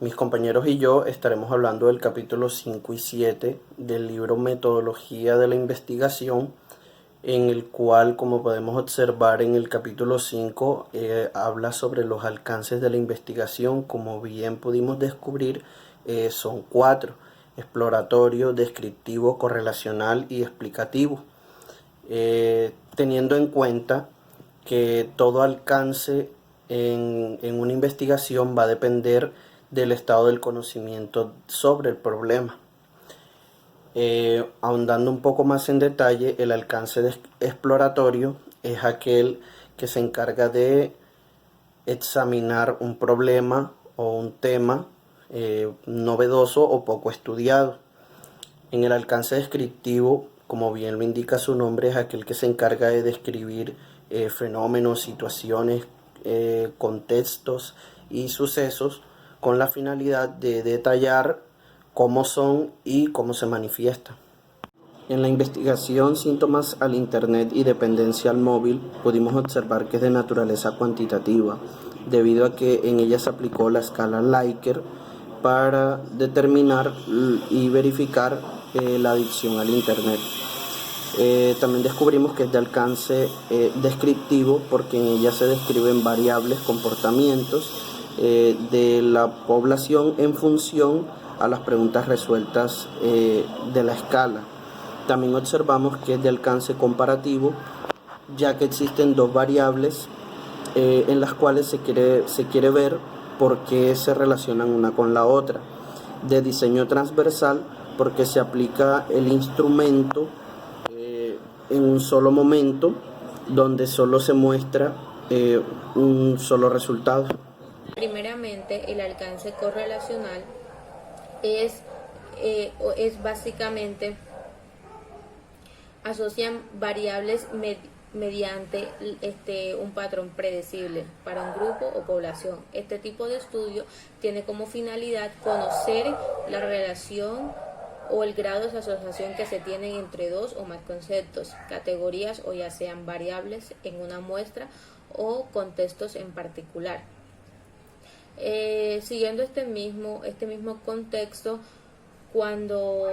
Mis compañeros y yo estaremos hablando del capítulo 5 y 7 del libro Metodología de la Investigación, en el cual, como podemos observar en el capítulo 5, habla sobre los alcances de la investigación. Como bien pudimos descubrir, son 4: exploratorio, descriptivo, correlacional y explicativo. Teniendo en cuenta que todo alcance en una investigación va a depender del estado del conocimiento sobre el problema. Ahondando un poco más en detalle, el alcance exploratorio es aquel que se encarga de examinar un problema o un tema novedoso o poco estudiado. En el alcance descriptivo, como bien lo indica su nombre, es aquel que se encarga de describir fenómenos, situaciones, contextos y sucesos con la finalidad de detallar cómo son y cómo se manifiestan. En la investigación Síntomas al Internet y dependencia al móvil, pudimos observar que es de naturaleza cuantitativa, debido a que en ella se aplicó la escala Likert para determinar y verificar la adicción al Internet. También descubrimos que es de alcance descriptivo, porque en ella se describen variables, comportamientos de la población en función a las preguntas resueltas de la escala. También observamos que es de alcance comparativo, ya que existen dos variables en las cuales se quiere ver por qué se relacionan una con la otra. De diseño transversal, porque se aplica el instrumento en un solo momento, donde solo se muestra un solo resultado. Primeramente, el alcance correlacional es básicamente asocian variables mediante un patrón predecible para un grupo o población. Este tipo de estudio tiene como finalidad conocer la relación o el grado de asociación que se tienen entre dos o más conceptos, categorías o ya sean variables en una muestra o contextos en particular. Siguiendo este mismo contexto, cuando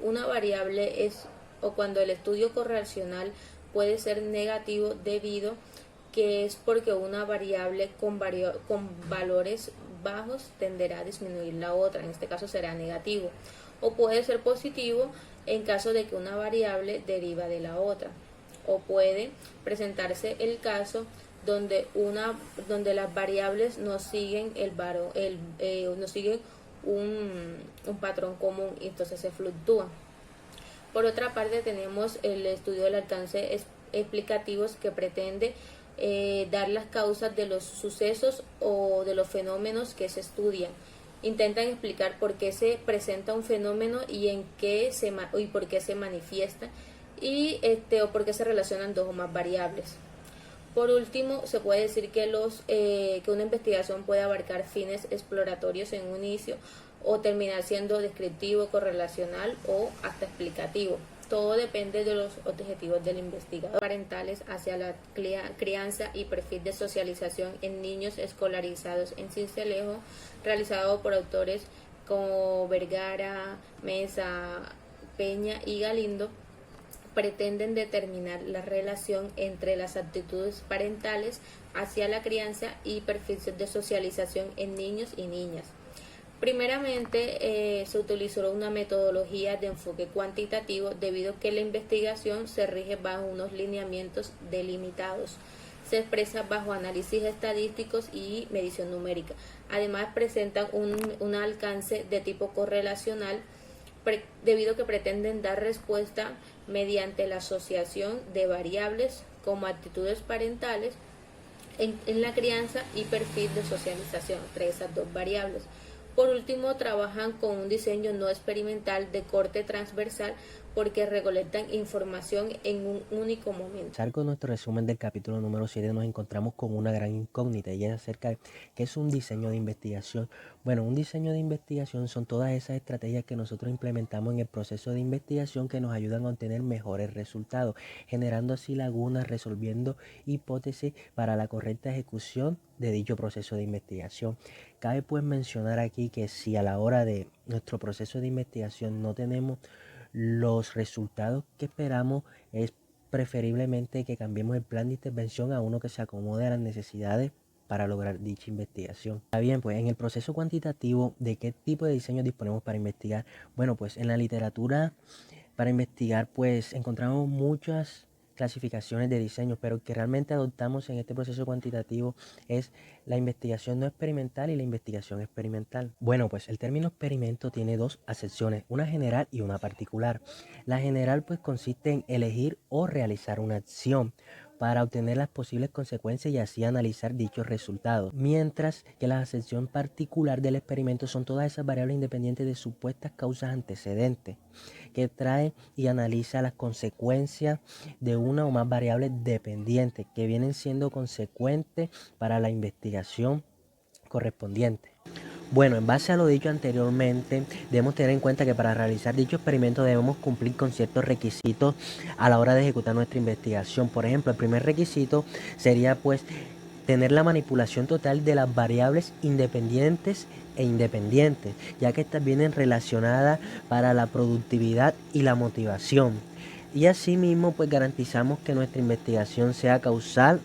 una variable cuando el estudio correlacional puede ser negativo, debido que es porque una variable con valores bajos tenderá a disminuir la otra, en este caso será negativo, o puede ser positivo en caso de que una variable deriva de la otra, o puede presentarse el caso donde las variables no siguen un patrón común y entonces se fluctúan. Por otra parte, tenemos el estudio del alcance explicativos, que pretende dar las causas de los sucesos o de los fenómenos que se estudian. Intentan explicar por qué se presenta un fenómeno y por qué se manifiesta o por qué se relacionan dos o más variables. Por último, se puede decir que una investigación puede abarcar fines exploratorios en un inicio o terminar siendo descriptivo, correlacional o hasta explicativo. Todo depende de los objetivos del investigador. Parentales hacia la crianza y perfil de socialización en niños escolarizados en Sincelejo, realizado por autores como Vergara, Mesa, Peña y Galindo, pretenden determinar la relación entre las actitudes parentales hacia la crianza y perfiles de socialización en niños y niñas. Primeramente, se utilizó una metodología de enfoque cuantitativo, debido a que la investigación se rige bajo unos lineamientos delimitados. Se expresa bajo análisis estadísticos y medición numérica. Además, presentan un alcance de tipo correlacional, debido a que pretenden dar respuesta mediante la asociación de variables como actitudes parentales en la crianza y perfil de socialización entre esas dos variables. Por último, trabajan con un diseño no experimental de corte transversal, porque recolectan información en un único momento. Con nuestro resumen del capítulo número 7 nos encontramos con una gran incógnita y es acerca de qué es un diseño de investigación. Bueno, un diseño de investigación son todas esas estrategias que nosotros implementamos en el proceso de investigación que nos ayudan a obtener mejores resultados, generando así lagunas, resolviendo hipótesis para la correcta ejecución de dicho proceso de investigación. Cabe pues mencionar aquí que si a la hora de nuestro proceso de investigación no tenemos los resultados que esperamos, es preferiblemente que cambiemos el plan de intervención a uno que se acomode a las necesidades para lograr dicha investigación. Está bien, pues en el proceso cuantitativo, ¿de qué tipo de diseño disponemos para investigar? Bueno, pues en la literatura para investigar, pues encontramos muchas clasificaciones de diseños, pero el que realmente adoptamos en este proceso cuantitativo es la investigación no experimental y la investigación experimental. Bueno, pues el término experimento tiene dos acepciones, una general y una particular. La general pues consiste en elegir o realizar una acción para obtener las posibles consecuencias y así analizar dichos resultados, mientras que la acepción particular del experimento son todas esas variables independientes de supuestas causas antecedentes que trae y analiza las consecuencias de una o más variables dependientes que vienen siendo consecuentes para la investigación correspondiente. Bueno, en base a lo dicho anteriormente, debemos tener en cuenta que para realizar dicho experimento debemos cumplir con ciertos requisitos a la hora de ejecutar nuestra investigación. Por ejemplo, el primer requisito sería pues tener la manipulación total de las variables independientes e independientes, ya que estas vienen relacionadas para la productividad y la motivación. Y asimismo, pues garantizamos que nuestra investigación sea causal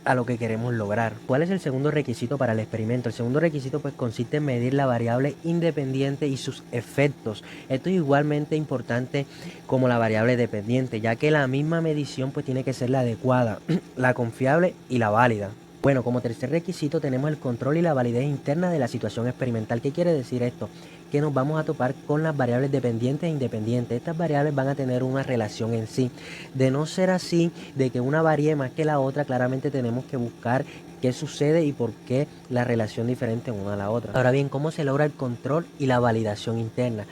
a lo que queremos lograr. ¿Cuál es el segundo requisito para el experimento? El segundo requisito pues consiste en medir la variable independiente y sus efectos. Esto es igualmente importante como la variable dependiente, ya que la misma medición pues tiene que ser la adecuada, la confiable y la válida. Bueno, como tercer requisito tenemos el control y la validez interna de la situación experimental. ¿Qué quiere decir esto? Que nos vamos a topar con las variables dependientes e independientes. Estas variables van a tener una relación en sí. De no ser así, de que una varíe más que la otra, claramente tenemos que buscar qué sucede y por qué la relación diferente una a la otra. Ahora bien, ¿cómo se logra el control y la validación interna?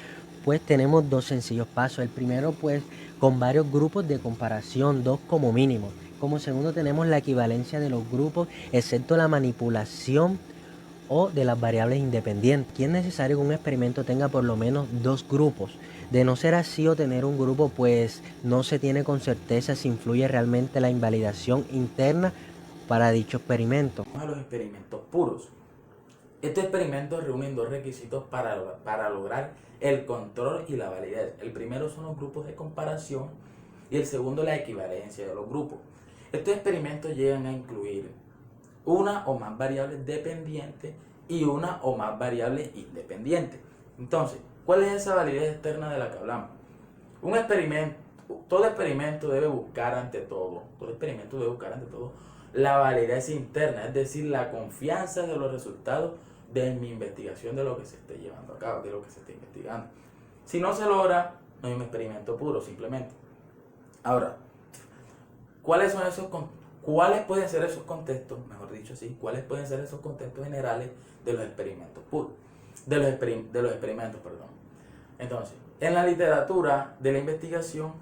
Pues tenemos dos sencillos pasos. El primero, pues, con varios grupos de comparación, dos como mínimo. Como segundo tenemos la equivalencia de los grupos, excepto la manipulación o de las variables independientes. Aquí es necesario que un experimento tenga por lo menos dos grupos. De no ser así o tener un grupo, pues no se tiene con certeza si influye realmente la invalidación interna para dicho experimento. A los experimentos puros. Estos experimentos reúnen dos requisitos para lograr el control y la validez. El primero son los grupos de comparación y el segundo la equivalencia de los grupos. Estos experimentos llegan a incluir una o más variables dependientes y una o más variables independientes. Entonces, ¿cuál es esa validez externa de la que hablamos? Un experimento, todo experimento debe buscar ante todo la validez interna, es decir, la confianza de los resultados de mi investigación, de lo que se esté llevando a cabo, de lo que se esté investigando. Si no se logra, no hay un experimento puro, simplemente. Ahora, ¿cuáles pueden ser esos contextos, mejor dicho así, cuáles pueden ser esos contextos generales de los experimentos puros? De los experimentos, perdón. Entonces, en la literatura de la investigación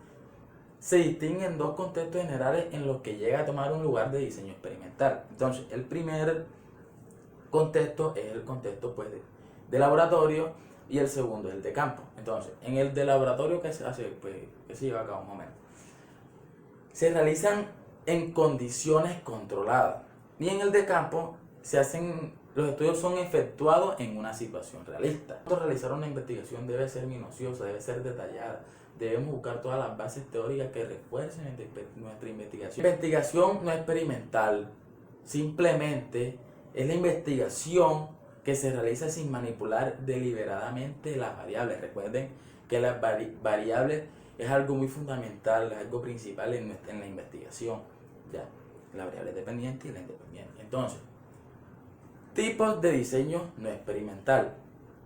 se distinguen dos contextos generales en los que llega a tomar un lugar de diseño experimental. Entonces, el primer contexto es el contexto pues, de laboratorio y el segundo es el de campo. Entonces, en el de laboratorio, ¿qué se hace? Pues, ¿qué se lleva a cabo más o menos? Se realizan en condiciones controladas y en el de campo los estudios son efectuados en una situación realista. Realizar una investigación debe ser minuciosa, debe ser detallada. Debemos buscar todas las bases teóricas que refuercen nuestra investigación. La investigación no experimental simplemente es la investigación que se realiza sin manipular deliberadamente las variables. Recuerden que las variables es algo muy fundamental, es algo principal en la investigación. ¿Ya? La variable dependiente y la independiente. Entonces, tipos de diseño no experimental.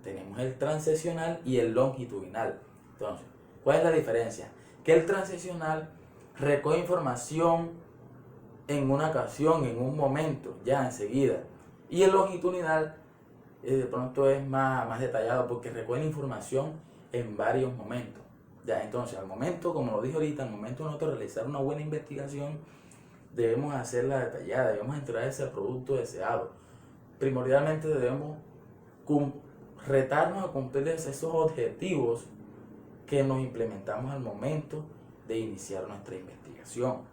Tenemos el transicional y el longitudinal. Entonces, ¿cuál es la diferencia? Que el transicional recoge información en una ocasión, en un momento, ya enseguida. Y el longitudinal de pronto es más detallado porque recoge información en varios momentos. Ya, entonces, al momento, como lo dije ahorita, al momento de nosotros realizar una buena investigación, debemos hacerla detallada, debemos entregar ese producto deseado. Primordialmente debemos retarnos a cumplir esos objetivos que nos implementamos al momento de iniciar nuestra investigación.